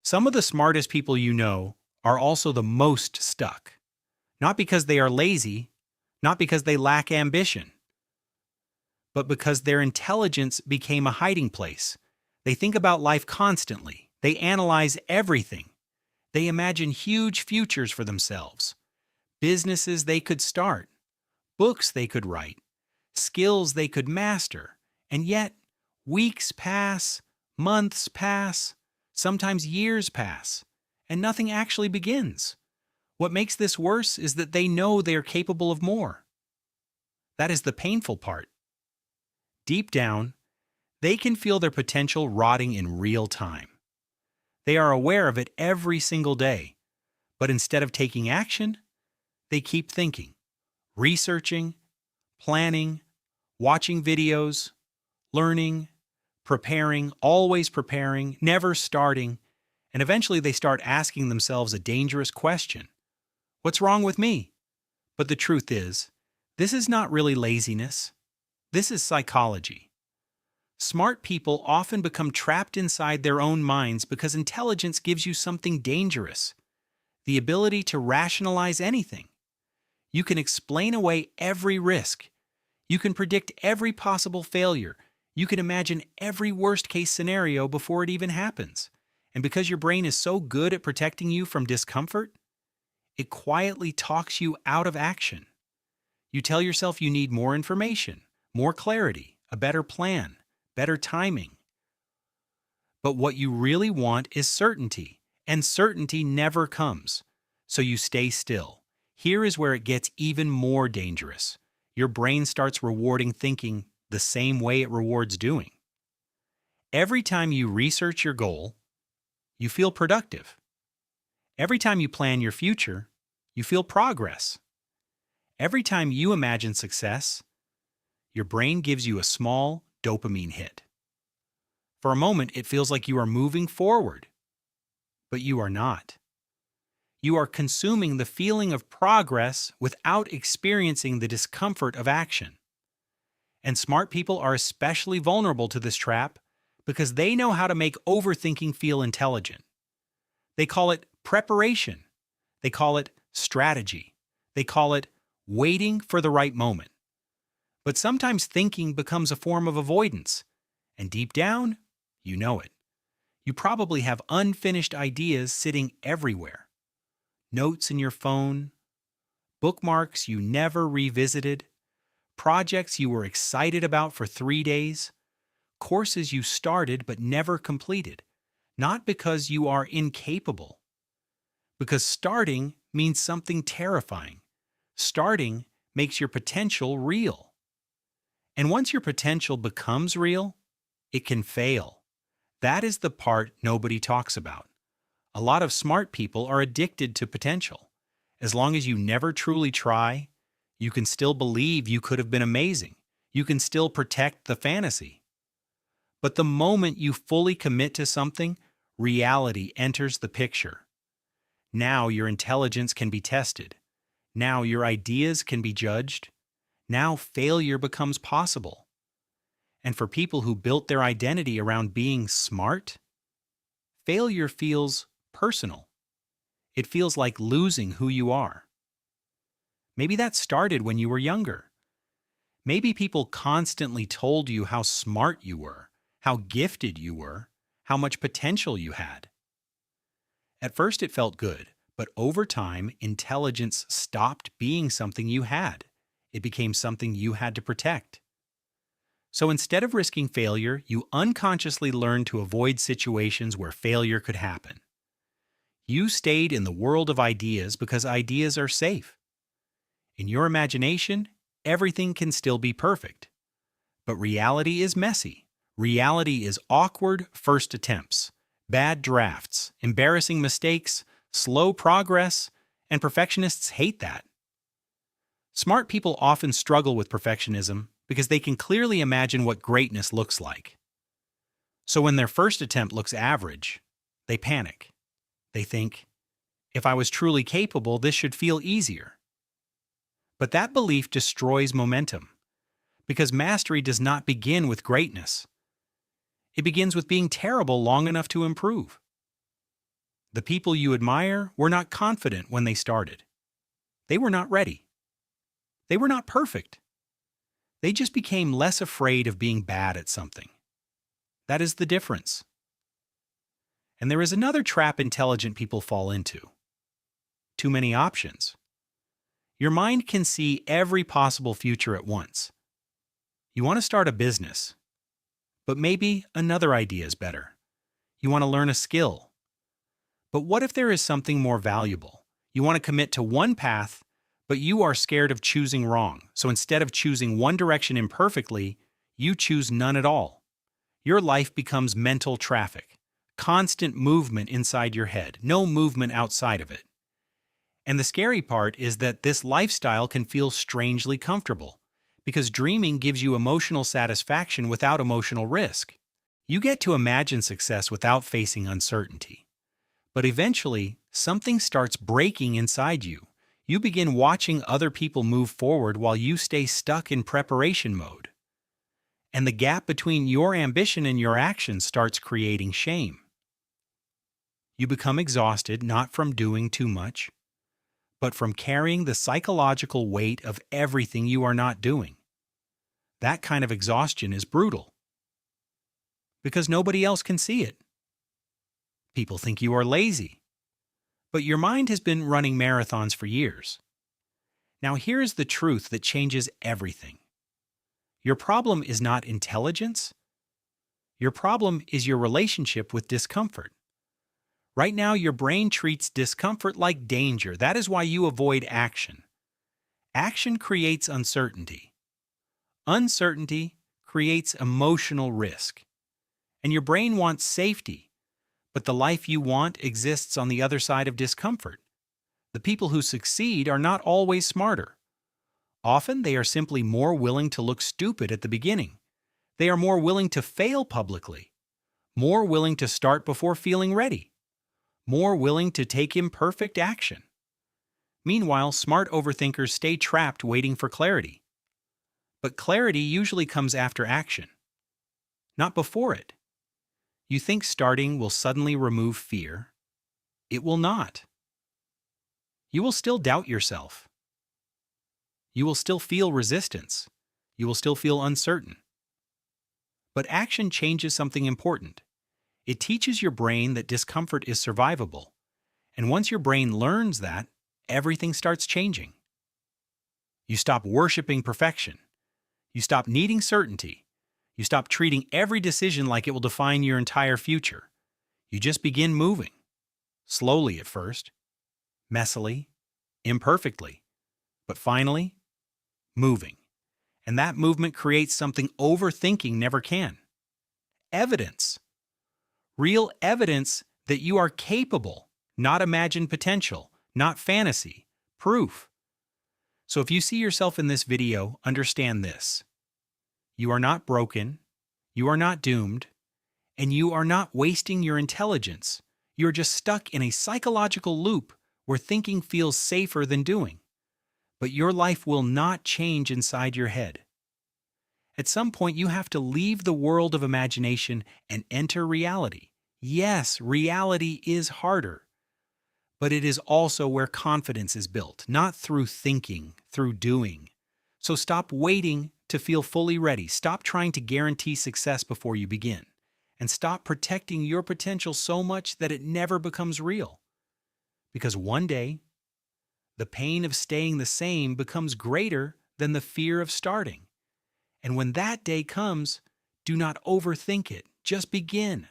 Some of the smartest people you know are also the most stuck. Not because they are lazy, not because they lack ambition, but because their intelligence became a hiding place. They think about life constantly. They analyze everything. They imagine huge futures for themselves, businesses they could start, books they could write, skills they could master. And yet, weeks pass, months pass, sometimes years pass, and nothing actually begins. What makes this worse is that they know they are capable of more. That is the painful part. Deep down, they can feel their potential rotting in real time. They are aware of it every single day, but instead of taking action, they keep thinking, researching, planning, watching videos, learning, preparing, always preparing, never starting, and eventually they start asking themselves a dangerous question. What's wrong with me? But the truth is, this is not really laziness. This is psychology. Smart people often become trapped inside their own minds because intelligence gives you something dangerous, the ability to rationalize anything. You can explain away every risk. You can predict every possible failure. You can imagine every worst-case scenario before it even happens. And because your brain is so good at protecting you from discomfort, it quietly talks you out of action. You tell yourself you need more information, more clarity, a better plan, better timing. But what you really want is certainty, and certainty never comes. So you stay still. Here is where it gets even more dangerous. Your brain starts rewarding thinking the same way it rewards doing. Every time you research your goal, you feel productive. Every time you plan your future, you feel progress. Every time you imagine success, your brain gives you a small dopamine hit. For a moment, it feels like you are moving forward, but you are not. You are consuming the feeling of progress without experiencing the discomfort of action. And smart people are especially vulnerable to this trap because they know how to make overthinking feel intelligent. They call it preparation. They call it strategy. They call it waiting for the right moment. But sometimes thinking becomes a form of avoidance, and deep down, you know it. You probably have unfinished ideas sitting everywhere. Notes in your phone, bookmarks you never revisited, projects you were excited about for 3 days, courses you started but never completed, not because you are incapable, because starting means something terrifying. Starting makes your potential real. And once your potential becomes real, it can fail. That is the part nobody talks about. A lot of smart people are addicted to potential. As long as you never truly try, you can still believe you could have been amazing. You can still protect the fantasy. But the moment you fully commit to something, reality enters the picture. Now your intelligence can be tested. Now your ideas can be judged. Now failure becomes possible. And for people who built their identity around being smart, failure feels personal. It feels like losing who you are. Maybe that started when you were younger. Maybe people constantly told you how smart you were, how gifted you were, how much potential you had. At first it felt good, but over time, intelligence stopped being something you had. It became something you had to protect. So instead of risking failure, you unconsciously learned to avoid situations where failure could happen. You stayed in the world of ideas because ideas are safe. In your imagination, everything can still be perfect. But reality is messy. Reality is awkward first attempts, bad drafts, embarrassing mistakes, slow progress, and perfectionists hate that. Smart people often struggle with perfectionism because they can clearly imagine what greatness looks like. So when their first attempt looks average, they panic. They think, if I was truly capable, this should feel easier. But that belief destroys momentum, because mastery does not begin with greatness. It begins with being terrible long enough to improve. The people you admire were not confident when they started. They were not ready. They were not perfect. They just became less afraid of being bad at something. That is the difference. And there is another trap intelligent people fall into. Too many options. Your mind can see every possible future at once. You want to start a business, but maybe another idea is better. You want to learn a skill. But what if there is something more valuable? You want to commit to one path, but you are scared of choosing wrong. So instead of choosing one direction imperfectly, you choose none at all. Your life becomes mental traffic, constant movement inside your head, no movement outside of it. And the scary part is that this lifestyle can feel strangely comfortable, because dreaming gives you emotional satisfaction without emotional risk. You get to imagine success without facing uncertainty. But eventually, something starts breaking inside you. You begin watching other people move forward while you stay stuck in preparation mode. And the gap between your ambition and your actions starts creating shame. You become exhausted not from doing too much, but from carrying the psychological weight of everything you are not doing. That kind of exhaustion is brutal, because nobody else can see it. People think you are lazy, but your mind has been running marathons for years. Now here's the truth that changes everything. Your problem is not intelligence. Your problem is your relationship with discomfort. Right now, your brain treats discomfort like danger. That is why you avoid action. Action creates uncertainty. Uncertainty creates emotional risk. And your brain wants safety, but the life you want exists on the other side of discomfort. The people who succeed are not always smarter. Often they are simply more willing to look stupid at the beginning. They are more willing to fail publicly, more willing to start before feeling ready, more willing to take imperfect action. Meanwhile, smart overthinkers stay trapped waiting for clarity. But clarity usually comes after action, not before it. You think starting will suddenly remove fear. It will not. You will still doubt yourself. You will still feel resistance. You will still feel uncertain. But action changes something important. It teaches your brain that discomfort is survivable. And once your brain learns that, everything starts changing. You stop worshiping perfection. You stop needing certainty. You stop treating every decision like it will define your entire future. You just begin moving. Slowly at first, messily, imperfectly, but finally, moving. And that movement creates something overthinking never can. Evidence. Real evidence that you are capable, not imagined potential, not fantasy, proof. So if you see yourself in this video, understand this. You are not broken, you are not doomed, and you are not wasting your intelligence. You are just stuck in a psychological loop where thinking feels safer than doing. But your life will not change inside your head. At some point, you have to leave the world of imagination and enter reality. Yes, reality is harder, but it is also where confidence is built, not through thinking, through doing. So stop waiting to feel fully ready. Stop trying to guarantee success before you begin. And stop protecting your potential so much that it never becomes real. Because one day, the pain of staying the same becomes greater than the fear of starting. And when that day comes, do not overthink it. Just begin.